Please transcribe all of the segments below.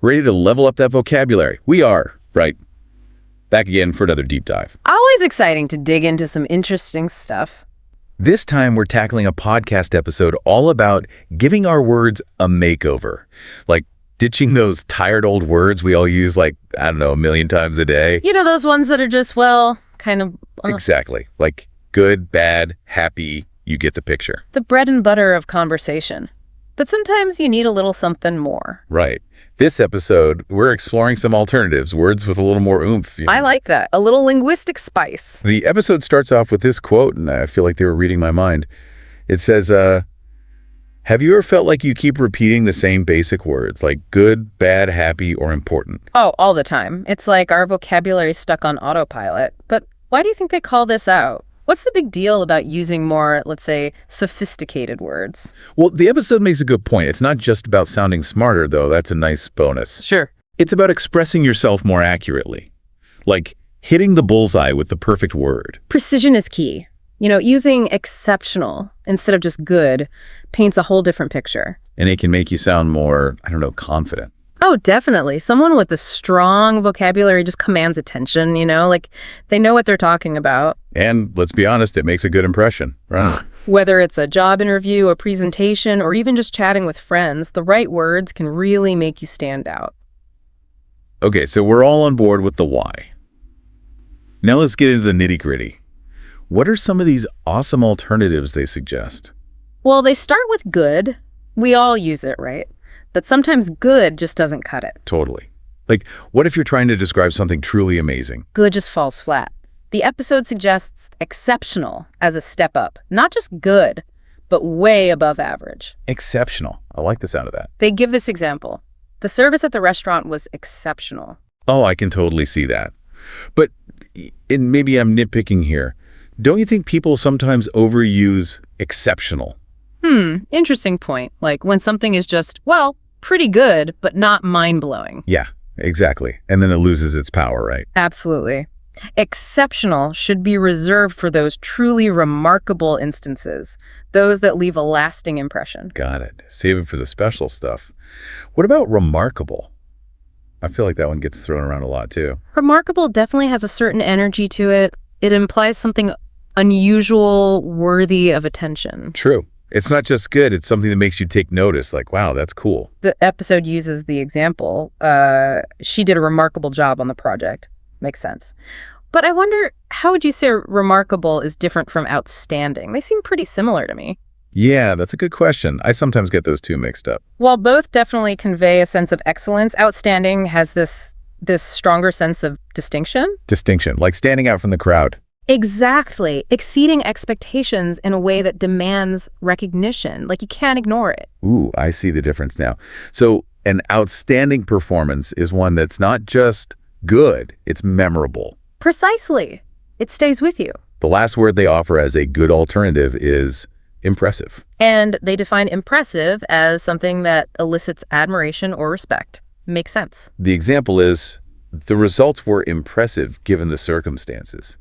Ready to level up that vocabulary? We are, right? Back again for another deep dive. Always exciting to dig into some interesting stuff. This time we're tackling a podcast episode all about giving our words a makeover. Like ditching those tired old words we all use like, I don't know, a million times a day. You know, those ones that are just, well, kind of... Exactly. Like good, bad, happy, you get the picture. The bread and butter of conversation. But sometimes you need a little something more. Right. This episode, we're exploring some alternatives, words with a little more oomph. I like that. A little linguistic spice. The episode starts off with this quote, and I feel like they were reading my mind. It says, have you ever felt like you keep repeating the same basic words, like good, bad, happy, or important? Oh, all the time. It's like our vocabulary's stuck on autopilot. But why do you think they call this out? What's the big deal about using more, let's say, sophisticated words? Well, the episode makes a good point. It's not just about sounding smarter, though. That's a nice bonus. Sure. It's about expressing yourself more accurately, like hitting the bullseye with the perfect word. Precision is key. You know, using exceptional instead of just good paints a whole different picture. And it can make you sound more, I don't know, confident. Oh, definitely. Someone with a strong vocabulary just commands attention, you know, like they know what they're talking about. And let's be honest, it makes a good impression, right? Whether it's a job interview, a presentation, or even just chatting with friends, the right words can really make you stand out. Okay, so we're all on board with the why. Now let's get into the nitty-gritty. What are some of these awesome alternatives they suggest? Well, they start with good. We all use it, right? But sometimes good just doesn't cut it. Totally. Like, what if you're trying to describe something truly amazing? Good just falls flat. The episode suggests exceptional as a step up. Not just good, but way above average. Exceptional. I like the sound of that. They give this example. The service at the restaurant was exceptional. Oh, I can totally see that. But, and maybe I'm nitpicking here, don't you think people sometimes overuse exceptional? Interesting point. Like when something is just, well, pretty good, but not mind-blowing. Yeah, exactly. And then it loses its power, right? Absolutely. Exceptional should be reserved for those truly remarkable instances, those that leave a lasting impression. Got it. Save it for the special stuff. What about remarkable? I feel like that one gets thrown around a lot too. Remarkable definitely has a certain energy to it. It implies something unusual, worthy of attention. True. It's not just good, it's something that makes you take notice, like, wow, that's cool. The episode uses the example, she did a remarkable job on the project. Makes sense. But I wonder, how would you say remarkable is different from outstanding? They seem pretty similar to me. Yeah, that's a good question. I sometimes get those two mixed up. While both definitely convey a sense of excellence, outstanding has this stronger sense of distinction. Distinction, like standing out from the crowd. Exactly. Exceeding expectations in a way that demands recognition. Like you can't ignore it. Ooh, I see the difference now. So an outstanding performance is one that's not just good, it's memorable. Precisely. It stays with you. The last word they offer as a good alternative is impressive. And they define impressive as something that elicits admiration or respect. Makes sense. The example is, the results were impressive given the circumstances.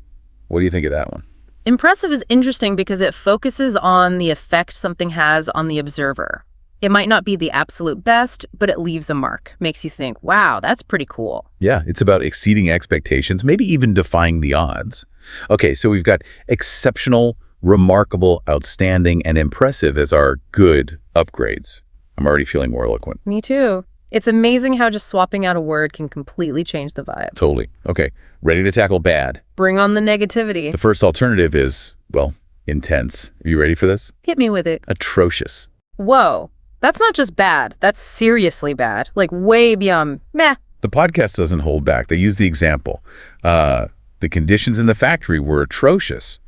What do you think of that one? Impressive is interesting because it focuses on the effect something has on the observer. It might not be the absolute best, but it leaves a mark. Makes you think, wow, that's pretty cool. Yeah, it's about exceeding expectations, maybe even defying the odds. Okay, so we've got exceptional, remarkable, outstanding, and impressive as our good upgrades. I'm already feeling more eloquent. Me too. It's amazing how just swapping out a word can completely change the vibe. Totally. Okay, ready to tackle bad. Bring on the negativity. The first alternative is, well, intense. Are you ready for this? Hit me with it. Atrocious. Whoa. That's not just bad. That's seriously bad. Like way beyond meh. The podcast doesn't hold back. They use the example. The conditions in the factory were atrocious.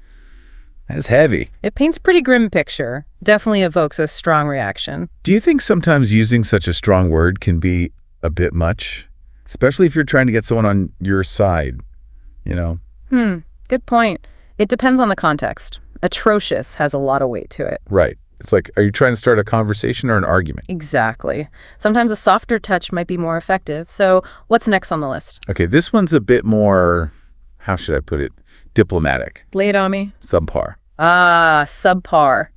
That's heavy. It paints a pretty grim picture. Definitely evokes a strong reaction. Do you think sometimes using such a strong word can be a bit much? Especially if you're trying to get someone on your side, you know? Good point. It depends on the context. Atrocious has a lot of weight to it. Right. It's like, are you trying to start a conversation or an argument? Exactly. Sometimes a softer touch might be more effective. So what's next on the list? Okay, this one's a bit more, how should I put it, diplomatic. Lay it on me. Subpar. Ah, subpar.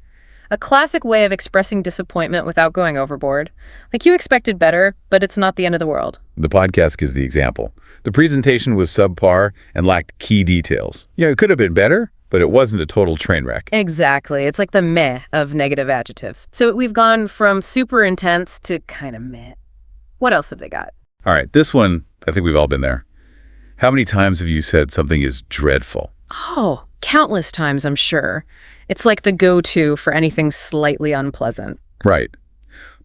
A classic way of expressing disappointment without going overboard. Like you expected better, but it's not the end of the world. The podcast gives the example. The presentation was subpar and lacked key details. Yeah, it could have been better, but it wasn't a total train wreck. Exactly. It's like the meh of negative adjectives. So we've gone from super intense to kind of meh. What else have they got? All right, this one, I think we've all been there. How many times have you said something is dreadful? Oh, countless times, I'm sure. It's like the go-to for anything slightly unpleasant. Right.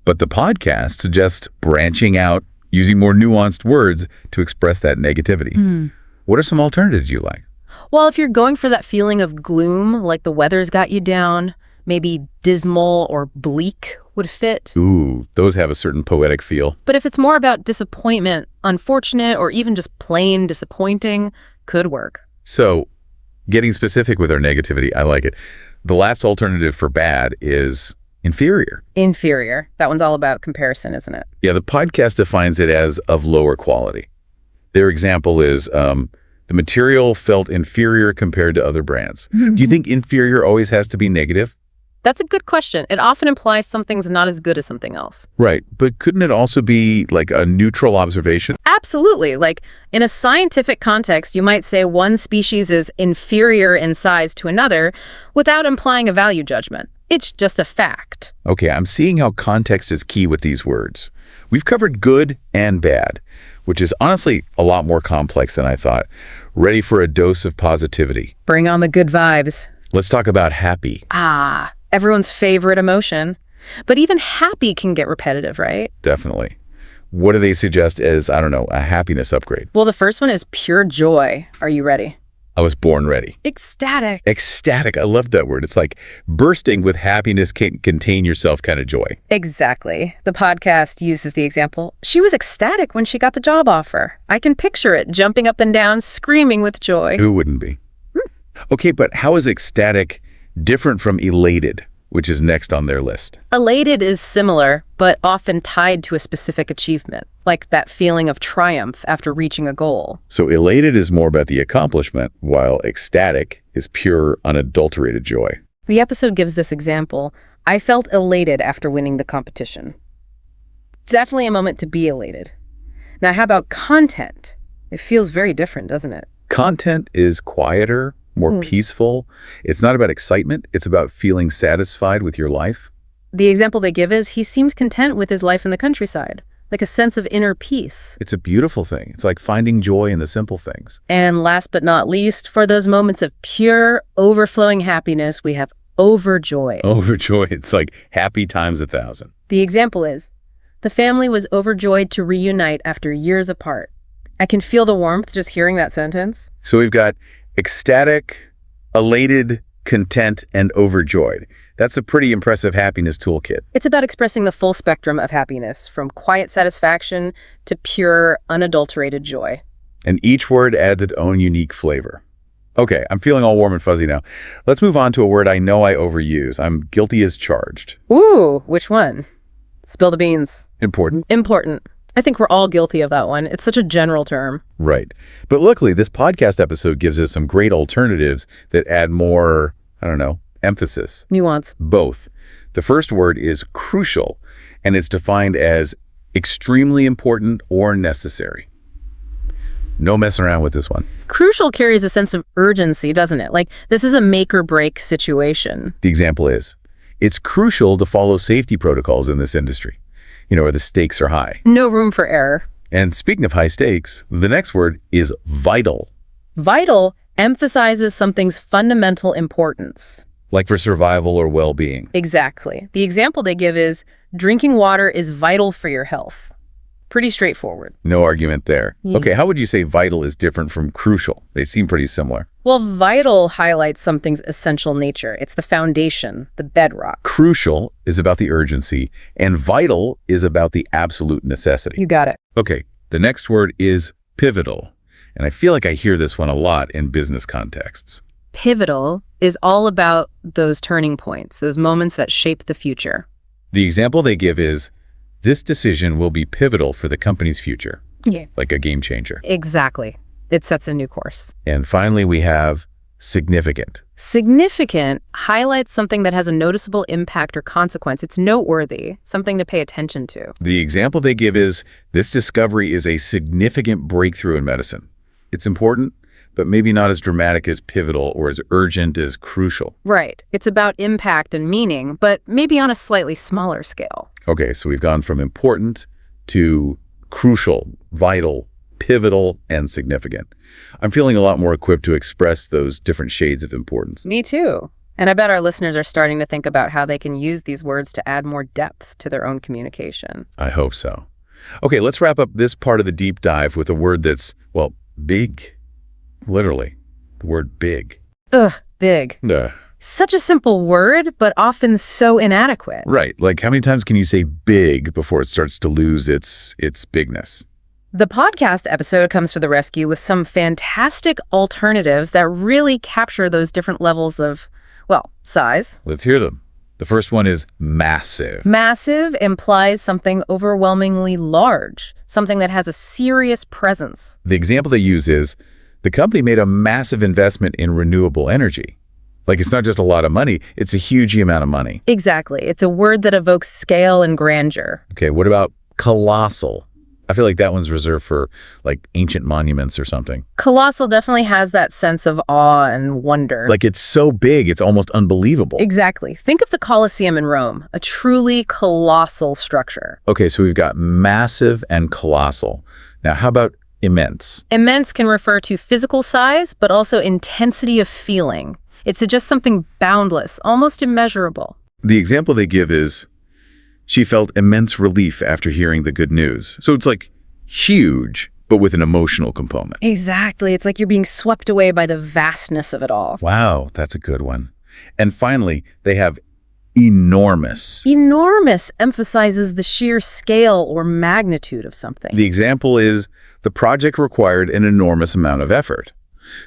But the podcast suggests branching out, using more nuanced words to express that negativity. What are some alternatives you like? Well, if you're going for that feeling of gloom, like the weather's got you down, maybe dismal or bleak would fit. Ooh, those have a certain poetic feel. But if it's more about disappointment, unfortunate, or even just plain disappointing, could work. So, getting specific with our negativity, I like it. The last alternative for bad is inferior. Inferior. That one's all about comparison, isn't it? Yeah, the podcast defines it as of lower quality. Their example is the material felt inferior compared to other brands. Do you think inferior always has to be negative? That's a good question. It often implies something's not as good as something else. Right, but couldn't it also be like a neutral observation? Absolutely. Like in a scientific context, you might say one species is inferior in size to another without implying a value judgment. It's just a fact. Okay, I'm seeing how context is key with these words. We've covered good and bad, which is honestly a lot more complex than I thought. Ready for a dose of positivity? Bring on the good vibes. Let's talk about happy. Ah, everyone's favorite emotion. But even happy can get repetitive, right? Definitely. What do they suggest as, I don't know, a happiness upgrade? Well, the first one is pure joy. Are you ready? I was born ready. Ecstatic. Ecstatic. I love that word. It's like bursting with happiness, can't contain yourself kind of joy. Exactly. The podcast uses the example. She was ecstatic when she got the job offer. I can picture it, jumping up and down, screaming with joy. Who wouldn't be? Okay, but how is ecstatic different from elated, which is next on their list? Elated is similar, but often tied to a specific achievement, like that feeling of triumph after reaching a goal. So elated is more about the accomplishment, while ecstatic is pure, unadulterated joy. The episode gives this example. I felt elated after winning the competition. Definitely a moment to be elated. Now, how about content? It feels very different, doesn't it? Content is quieter, more peaceful. It's not about excitement. It's about feeling satisfied with your life. The example they give is he seems content with his life in the countryside, like a sense of inner peace. It's a beautiful thing. It's like finding joy in the simple things. And last but not least, for those moments of pure, overflowing happiness, we have overjoyed. Overjoyed. It's like happy times 1,000. The example is, the family was overjoyed to reunite after years apart. I can feel the warmth just hearing that sentence. So we've got ecstatic, elated, content, and overjoyed. That's a pretty impressive happiness toolkit. It's about expressing the full spectrum of happiness, from quiet satisfaction to pure, unadulterated joy. And each word adds its own unique flavor. Okay, I'm feeling all warm and fuzzy now. Let's move on to a word I know I overuse. I'm guilty as charged. Ooh, which one? Spill the beans. Important? Important. I think we're all guilty of that one. It's such a general term. Right. But luckily, this podcast episode gives us some great alternatives that add more, I don't know, emphasis. Nuance. Both. The first word is crucial, and it's defined as extremely important or necessary. No messing around with this one. Crucial carries a sense of urgency, doesn't it? Like, this is a make or break situation. The example is, it's crucial to follow safety protocols in this industry, where the stakes are high. No room for error. And speaking of high stakes, the next word is vital. Vital emphasizes something's fundamental importance. Like for survival or well-being. Exactly. The example they give is, drinking water is vital for your health. Pretty straightforward. No argument there. Yeah. Okay, how would you say vital is different from crucial? They seem pretty similar. Well, vital highlights something's essential nature. It's the foundation, the bedrock. Crucial is about the urgency, and vital is about the absolute necessity. You got it. Okay, the next word is pivotal. And I feel like I hear this one a lot in business contexts. Pivotal is all about those turning points, those moments that shape the future. The example they give is, this decision will be pivotal for the company's future. Yeah. Like a game changer. Exactly. It sets a new course. And finally, we have significant. Significant highlights something that has a noticeable impact or consequence. It's noteworthy, something to pay attention to. The example they give is, this discovery is a significant breakthrough in medicine. It's important, but maybe not as dramatic as pivotal or as urgent as crucial. Right. It's about impact and meaning, but maybe on a slightly smaller scale. Okay, so we've gone from important to crucial, vital, pivotal, and significant. I'm feeling a lot more equipped to express those different shades of importance. Me too. And I bet our listeners are starting to think about how they can use these words to add more depth to their own communication. I hope so. Okay, let's wrap up this part of the deep dive with a word that's, well, big. Literally, the word big. Ugh, big. Such a simple word, but often so inadequate. Right, like how many times can you say big before it starts to lose its bigness? The podcast episode comes to the rescue with some fantastic alternatives that really capture those different levels of, well, size. Let's hear them. The first one is massive. Massive implies something overwhelmingly large, something that has a serious presence. The example they use is, the company made a massive investment in renewable energy. Like, it's not just a lot of money, it's a huge amount of money. Exactly. It's a word that evokes scale and grandeur. Okay, what about colossal? I feel like that one's reserved for, like, ancient monuments or something. Colossal definitely has that sense of awe and wonder. Like, it's so big, it's almost unbelievable. Exactly. Think of the Colosseum in Rome, a truly colossal structure. Okay, so we've got massive and colossal. Now, how about immense? Immense can refer to physical size, but also intensity of feeling. It suggests something boundless, almost immeasurable. The example they give is, she felt immense relief after hearing the good news. So it's like huge, but with an emotional component. Exactly. It's like you're being swept away by the vastness of it all. Wow, that's a good one. And finally, they have enormous. Enormous emphasizes the sheer scale or magnitude of something. The example is, the project required an enormous amount of effort.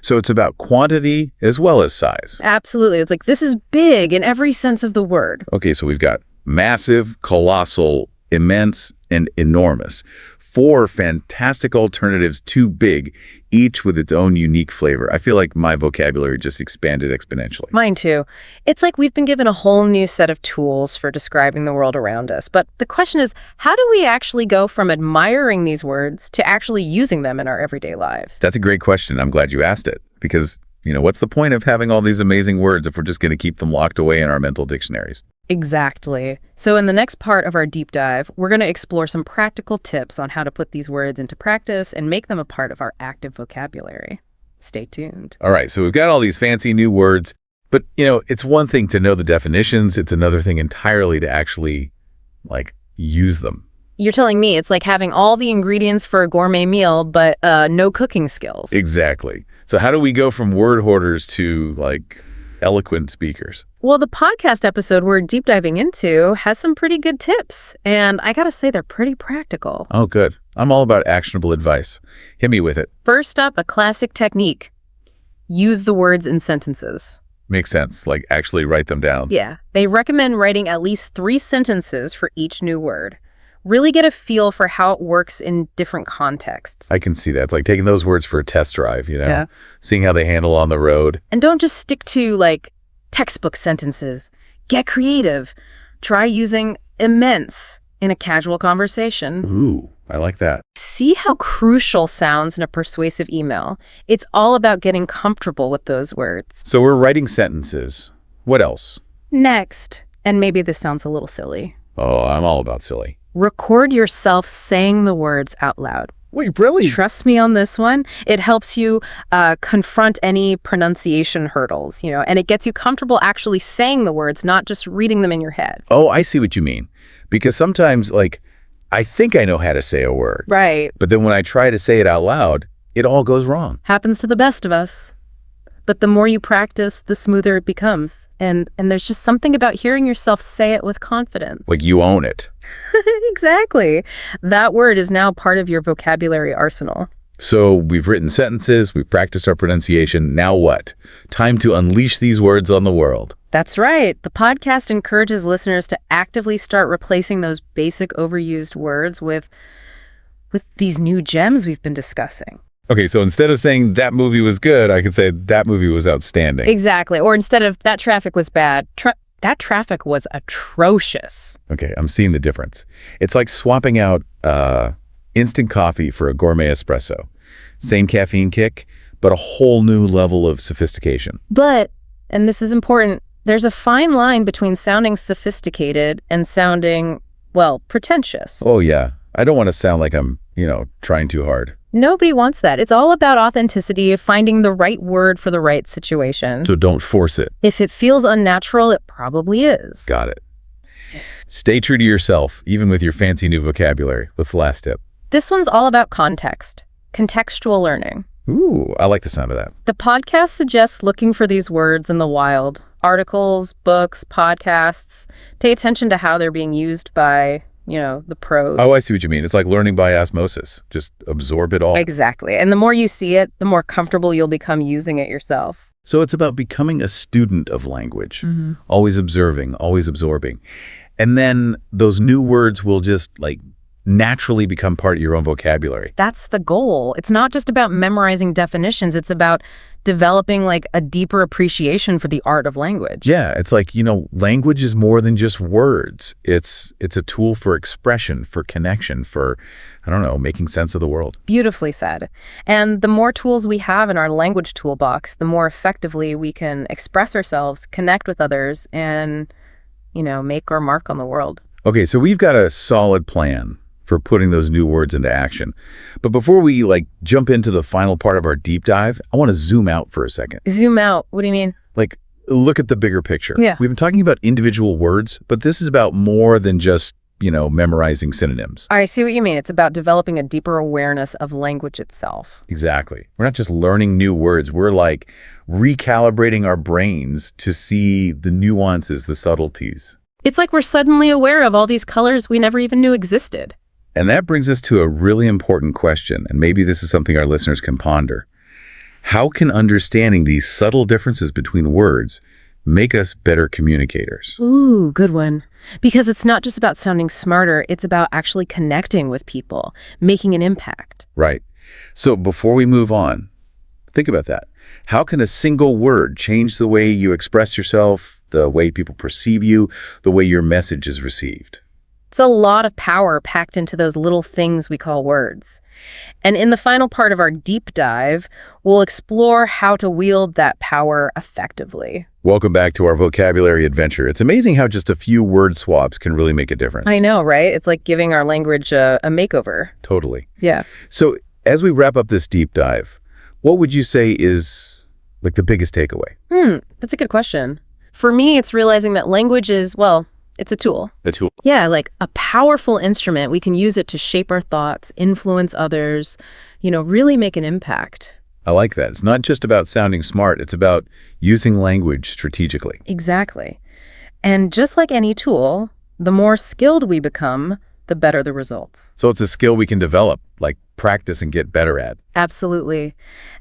So it's about quantity as well as size. Absolutely. It's like, this is big in every sense of the word. Okay, so we've got massive, colossal, immense, and enormous. 4 fantastic alternatives, too big, each with its own unique flavor. I feel like my vocabulary just expanded exponentially. Mine too. It's like we've been given a whole new set of tools for describing the world around us. But the question is, how do we actually go from admiring these words to actually using them in our everyday lives? That's a great question. I'm glad you asked it. Because, what's the point of having all these amazing words if we're just going to keep them locked away in our mental dictionaries? Exactly. So in the next part of our deep dive, we're going to explore some practical tips on how to put these words into practice and make them a part of our active vocabulary. Stay tuned. All right, so we've got all these fancy new words, but, it's one thing to know the definitions. It's another thing entirely to actually, use them. You're telling me it's like having all the ingredients for a gourmet meal, but no cooking skills. Exactly. So how do we go from word hoarders to, eloquent speakers? Well, the podcast episode we're deep diving into has some pretty good tips, and I gotta say they're pretty practical. Oh, good. I'm all about actionable advice. Hit me with it. First up, a classic technique. Use the words in sentences. Makes sense. Actually write them down. Yeah. They recommend writing at least 3 sentences for each new word. Really get a feel for how it works in different contexts. I can see that. It's like taking those words for a test drive, Yeah. Seeing how they handle on the road. And don't just stick to, textbook sentences. Get creative. Try using immense in a casual conversation. Ooh, I like that. See how crucial sounds in a persuasive email. It's all about getting comfortable with those words. So we're writing sentences. What else? Next, and maybe this sounds a little silly, Oh, I'm all about silly. record yourself saying the words out loud. Wait, really? Trust me on this one. It helps you confront any pronunciation hurdles, and it gets you comfortable actually saying the words, not just reading them in your head. Oh, I see what you mean. Because sometimes, I think I know how to say a word. Right. But then when I try to say it out loud, it all goes wrong. Happens to the best of us. But the more you practice, the smoother it becomes. And there's just something about hearing yourself say it with confidence. Like you own it. Exactly. That word is now part of your vocabulary arsenal. So we've written sentences, we've practiced our pronunciation. Now what? Time to unleash these words on the world. That's right. The podcast encourages listeners to actively start replacing those basic overused words with these new gems we've been discussing. Okay, so instead of saying that movie was good, I could say that movie was outstanding. Exactly. Or instead of that traffic was bad, that traffic was atrocious. Okay, I'm seeing the difference. It's like swapping out instant coffee for a gourmet espresso. Same caffeine kick, but a whole new level of sophistication. But, and this is important, there's a fine line between sounding sophisticated and sounding, well, pretentious. Oh yeah, I don't want to sound like I'm, trying too hard. Nobody wants that. It's all about authenticity, finding the right word for the right situation. So don't force it. If it feels unnatural, it probably is. Got it. Stay true to yourself, even with your fancy new vocabulary. What's the last tip? This one's all about context, contextual learning. Ooh, I like the sound of that. The podcast suggests looking for these words in the wild. Articles, books, podcasts. Pay attention to how they're being used by, the pros. Oh, I see what you mean. It's like learning by osmosis. Just absorb it all. Exactly. And the more you see it, the more comfortable you'll become using it yourself. So it's about becoming a student of language, always observing, always absorbing. And then those new words will just naturally become part of your own vocabulary. That's the goal. It's not just about memorizing definitions. It's about developing a deeper appreciation for the art of language. Yeah, it's like, language is more than just words. It's a tool for expression, for connection, for, making sense of the world. Beautifully said. And the more tools we have in our language toolbox, the more effectively we can express ourselves, connect with others, and, make our mark on the world. Okay, so we've got a solid plan for putting those new words into action. But before we jump into the final part of our deep dive, I want to zoom out for a second. Zoom out? What do you mean? Look at the bigger picture. Yeah. We've been talking about individual words, but this is about more than just, memorizing synonyms. I see what you mean. It's about developing a deeper awareness of language itself. Exactly. We're not just learning new words. We're recalibrating our brains to see the nuances, the subtleties. It's like we're suddenly aware of all these colors we never even knew existed. And that brings us to a really important question, and maybe this is something our listeners can ponder. How can understanding these subtle differences between words make us better communicators? Ooh, good one. Because it's not just about sounding smarter, it's about actually connecting with people, making an impact. Right. So before we move on, think about that. How can a single word change the way you express yourself, the way people perceive you, the way your message is received? It's a lot of power packed into those little things we call words. And in the final part of our deep dive, we'll explore how to wield that power effectively. Welcome back to our vocabulary adventure. It's amazing how just a few word swaps can really make a difference. I know, right? It's like giving our language a makeover. Totally. Yeah. So as we wrap up this deep dive, what would you say is the biggest takeaway? That's a good question. For me, it's realizing that language is, it's a tool. A tool. Yeah, a powerful instrument. We can use it to shape our thoughts, influence others, really make an impact. I like that. It's not just about sounding smart. It's about using language strategically. Exactly. And just like any tool, the more skilled we become, the better the results. So it's a skill we can develop, practice and get better at. Absolutely.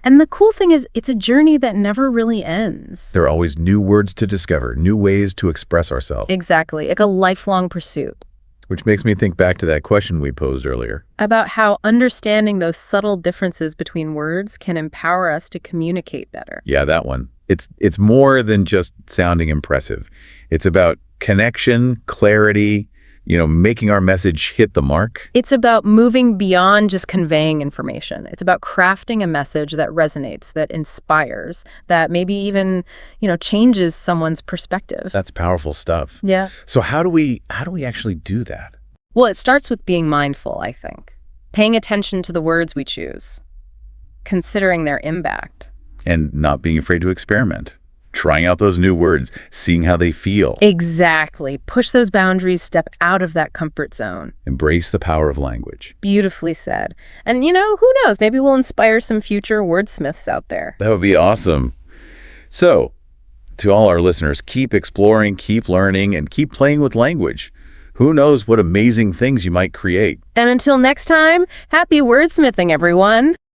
And the cool thing is, it's a journey that never really ends. There are always new words to discover, new ways to express ourselves. Exactly. Like a lifelong pursuit. Which makes me think back to that question we posed earlier. About how understanding those subtle differences between words can empower us to communicate better. Yeah, that one. It's more than just sounding impressive. It's about connection, clarity, making our message hit the mark. It's about moving beyond just conveying information. It's about crafting a message that resonates, that inspires, that maybe even, changes someone's perspective. That's powerful stuff. Yeah. So how do we actually do that? Well, it starts with being mindful, I think. Paying attention to the words we choose, considering their impact. And not being afraid to experiment. Trying out those new words, seeing how they feel. Exactly. Push those boundaries, step out of that comfort zone. Embrace the power of language. Beautifully said. And who knows? Maybe we'll inspire some future wordsmiths out there. That would be awesome. So, to all our listeners, keep exploring, keep learning, and keep playing with language. Who knows what amazing things you might create. And until next time, happy wordsmithing, everyone.